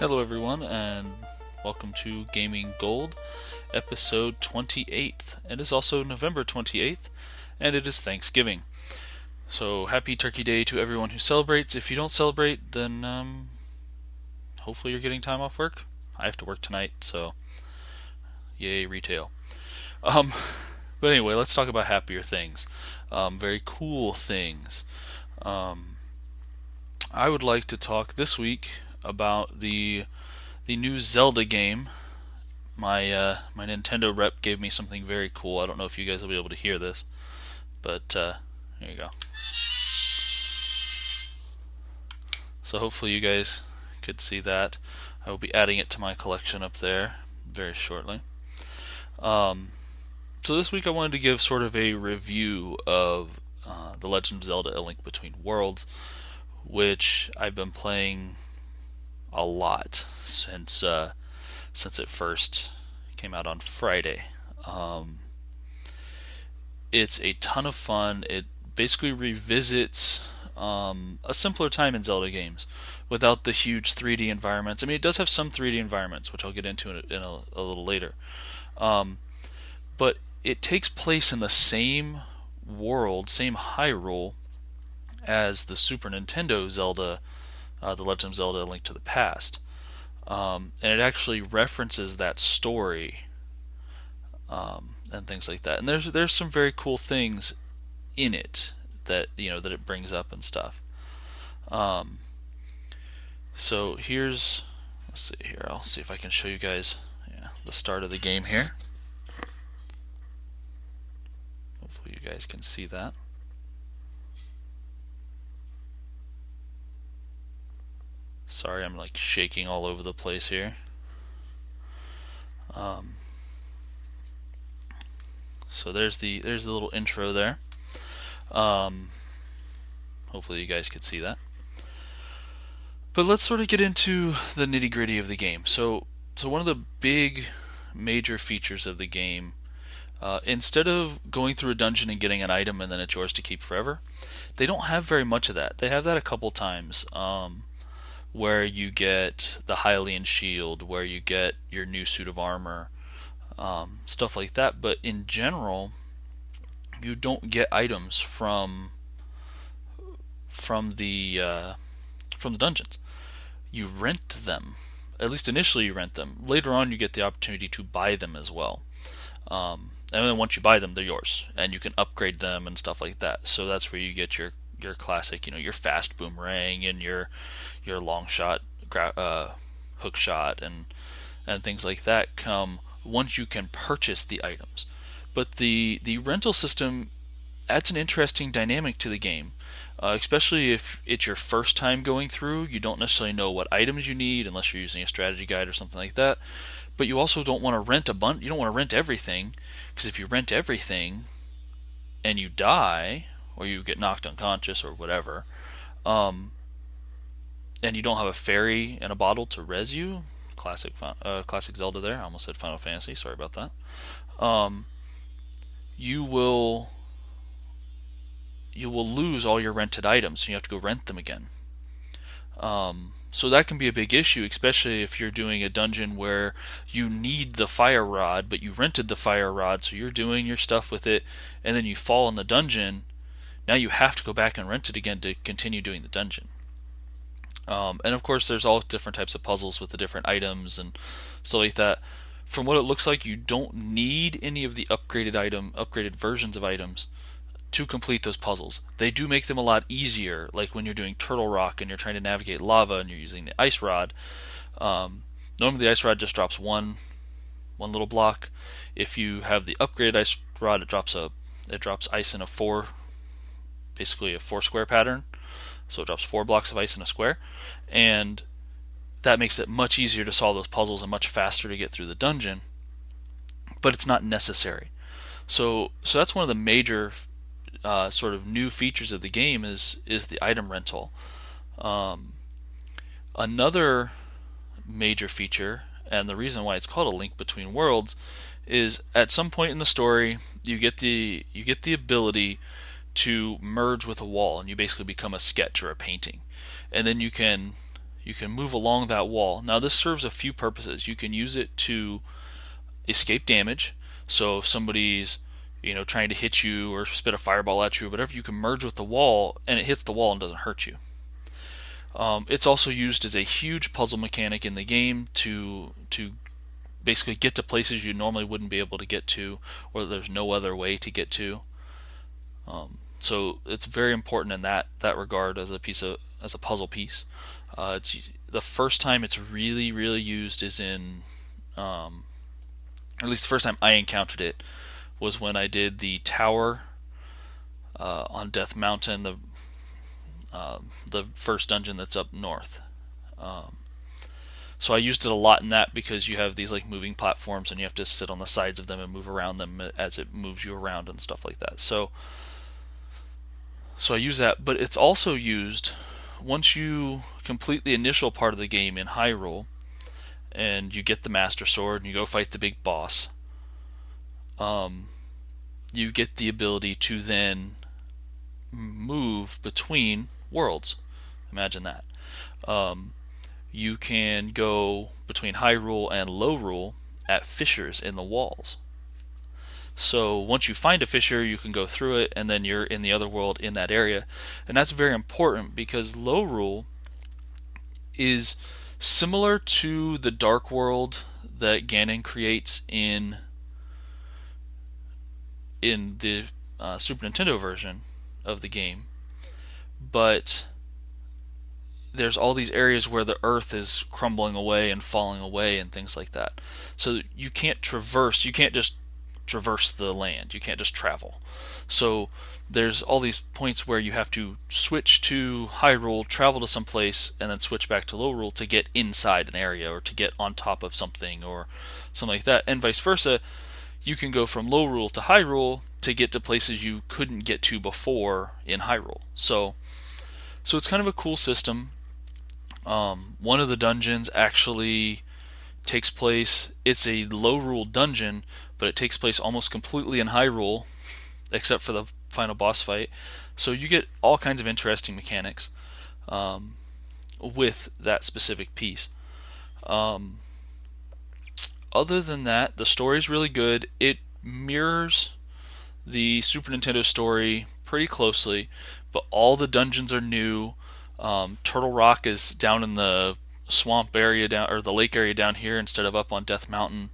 Hello everyone, and welcome to Gaming Gold, episode 28. It is also November 28th, and it is Thanksgiving. So happy Turkey Day to everyone who celebrates. If you don't celebrate, then hopefully you're getting time off work. I have to work tonight, so yay retail. Um, but anyway, let's talk about happier things, very cool things. I would like to talk this week about the new Zelda game. My Nintendo rep gave me something very cool. I don't know if you guys will be able to hear this, but here you go. So hopefully you guys could see that. I will be adding it to my collection up there very shortly. So this week I wanted to give sort of a review of The Legend of Zelda: A Link Between Worlds, which I've been playing a lot since it first came out on Friday. It's a ton of fun. It basically revisits a simpler time in Zelda games without the huge 3D environments. I mean, it does have some 3D environments, which I'll get into in a little later. But it takes place in the same world, same Hyrule, as the Super Nintendo Zelda, The Legend of Zelda: A Link to the Past. And it actually references that story and things like that. And there's some very cool things in it that that it brings up and stuff. So let's see here. I'll see if I can show you guys the start of the game here. Hopefully you guys can see that. Sorry, I'm like shaking all over the place here. So there's the little intro there. Hopefully you guys could see that. But let's sort of get into the nitty gritty of the game. So one of the big major features of the game, instead of going through a dungeon and getting an item and then it's yours to keep forever, they don't have very much of that. They have that a couple times. Where you get the Hylian shield, where you get your new suit of armor, stuff like that. But in general, you don't get items from the dungeons. You rent them. At least initially, you rent them. Later on, you get the opportunity to buy them as well. And then once you buy them, they're yours, and you can upgrade them and stuff like that. So that's where you get your classic, your fast boomerang and your long shot, hook shot, and things like that come once you can purchase the items. But the rental system adds an interesting dynamic to the game, especially if it's your first time going through. You don't necessarily know what items you need unless you're using a strategy guide or something like that. But you also don't want to rent you don't want to rent everything, because if you rent everything and you die, or you get knocked unconscious or whatever, and you don't have a fairy in a bottle to res you, classic Zelda there, I almost said Final Fantasy, sorry about that, you will lose all your rented items, and you have to go rent them again. So that can be a big issue, especially if you're doing a dungeon where you need the fire rod, but you rented the fire rod, so you're doing your stuff with it, and then you fall in the dungeon. Now you have to go back and rent it again to continue doing the dungeon. And of course, there's all different types of puzzles with the different items and stuff like that. From what it looks like, you don't need any of the upgraded versions of items to complete those puzzles. They do make them a lot easier, like when you're doing Turtle Rock and you're trying to navigate lava and you're using the ice rod. Normally the ice rod just drops one little block. If you have the upgraded ice rod, it drops ice in basically a 4 square pattern. So it drops 4 blocks of ice in a square, and that makes it much easier to solve those puzzles and much faster to get through the dungeon. But it's not necessary. So that's one of the major sort of new features of the game is the item rental. Another major feature, and the reason why it's called A Link Between Worlds, is at some point in the story you get the ability to merge with a wall, and you basically become a sketch or a painting, and then you can you can move along that wall. Now this serves a few purposes. You can use it to escape damage. So if somebody's trying to hit you or spit a fireball at you or whatever, you can merge with the wall and it hits the wall and doesn't hurt you. It's also used as a huge puzzle mechanic in the game to basically get to places you normally wouldn't be able to get to, or there's no other way to get to. So it's very important in that regard as a puzzle piece. It's the first time it's really used is in, or at least the first time I encountered it was when I did the tower on Death Mountain, the first dungeon that's up north. So I used it a lot in that because you have these like moving platforms and you have to sit on the sides of them and move around them as it moves you around and stuff like that. So I use that, but it's also used once you complete the initial part of the game in Hyrule and you get the Master Sword and you go fight the big boss. You get the ability to then move between worlds. Imagine that. You can go between Hyrule and Lowrule at fissures in the walls. So once you find a fissure, you can go through it, and then you're in the other world in that area. And that's very important because Lowrule is similar to the Dark World that Ganon creates in the Super Nintendo version of the game, but there's all these areas where the earth is crumbling away and falling away and things like that. So you can't just traverse the land. You can't just travel. So there's all these points where you have to switch to Hyrule, travel to some place, and then switch back to Lowrule to get inside an area or to get on top of something or something like that, and vice versa. You can go from Lowrule to Hyrule to get to places you couldn't get to before in Hyrule. So it's kind of a cool system. One of the dungeons actually takes place, it's a Lowrule dungeon, but it takes place almost completely in Hyrule, except for the final boss fight. So you get all kinds of interesting mechanics with that specific piece. Other than that, the story's really good. It mirrors the Super Nintendo story pretty closely, but all the dungeons are new. Turtle Rock is down in the swamp area or the lake area down here instead of up on Death Mountain,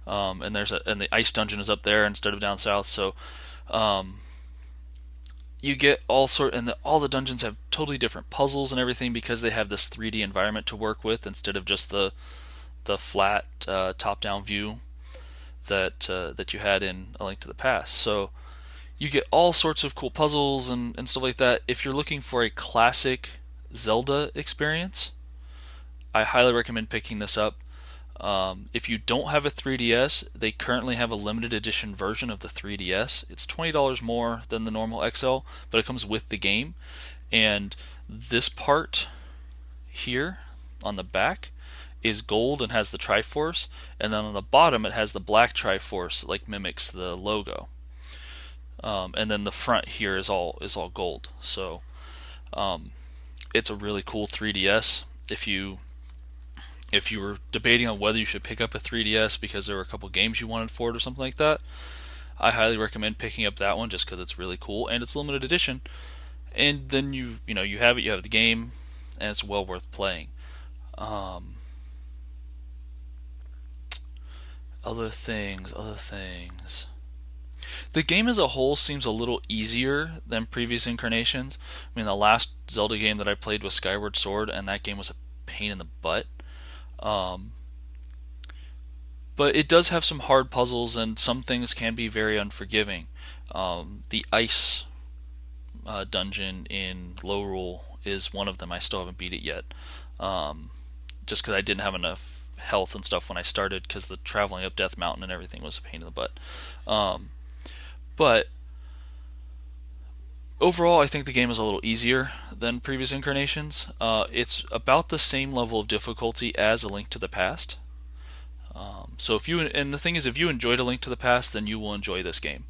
and the ice dungeon is up there instead of down south. So you get all the dungeons have totally different puzzles and everything because they have this 3D environment to work with instead of just the flat top-down view that you had in A Link to the Past. So you get all sorts of cool puzzles and stuff like that. If you're looking for a classic Zelda experience, I highly recommend picking this up. If you don't have a 3DS, they currently have a limited edition version of the 3DS. It's $20 more than the normal XL, but it comes with the game. And this part here on the back is gold and has the Triforce, and then on the bottom it has the black Triforce, like mimics the logo. And then the front here is all gold. So it's a really cool 3DS. If you were debating on whether you should pick up a 3DS because there were a couple games you wanted for it or something like that, I highly recommend picking up that one just because it's really cool and it's limited edition. And then you have the game, and it's well worth playing. Other things. The game as a whole seems a little easier than previous incarnations. I mean, the last Zelda game that I played was Skyward Sword, and that game was a pain in the butt. But it does have some hard puzzles, and some things can be very unforgiving. The ice dungeon in Lowrule is one of them. I still haven't beat it yet, just because I didn't have enough health and stuff when I started, because the traveling up Death Mountain and everything was a pain in the butt. But overall, I think the game is a little easier than previous incarnations. It's about the same level of difficulty as A Link to the Past. So if you enjoyed A Link to the Past, then you will enjoy this game,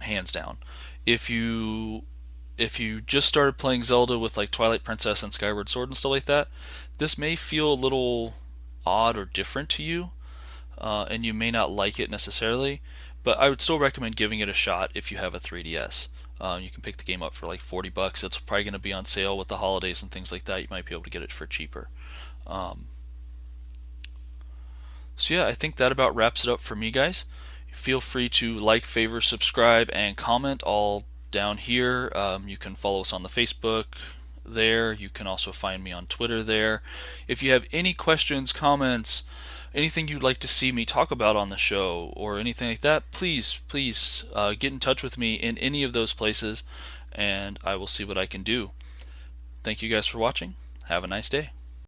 hands down. If you if you just started playing Zelda with like Twilight Princess and Skyward Sword and stuff like that, this may feel a little odd or different to you, and you may not like it necessarily. But I would still recommend giving it a shot if you have a 3DS. You can pick the game up for like $40. It's probably going to be on sale with the holidays and things like that. You might be able to get it for cheaper. Um, so yeah, I think that about wraps it up for me, guys. Feel free to like, favor, subscribe, and comment all down here. You can follow us on the Facebook there. You can also find me on Twitter there. If you have any questions, comments, anything you'd like to see me talk about on the show, or anything like that, please get in touch with me in any of those places, and I will see what I can do. Thank you guys for watching. Have a nice day.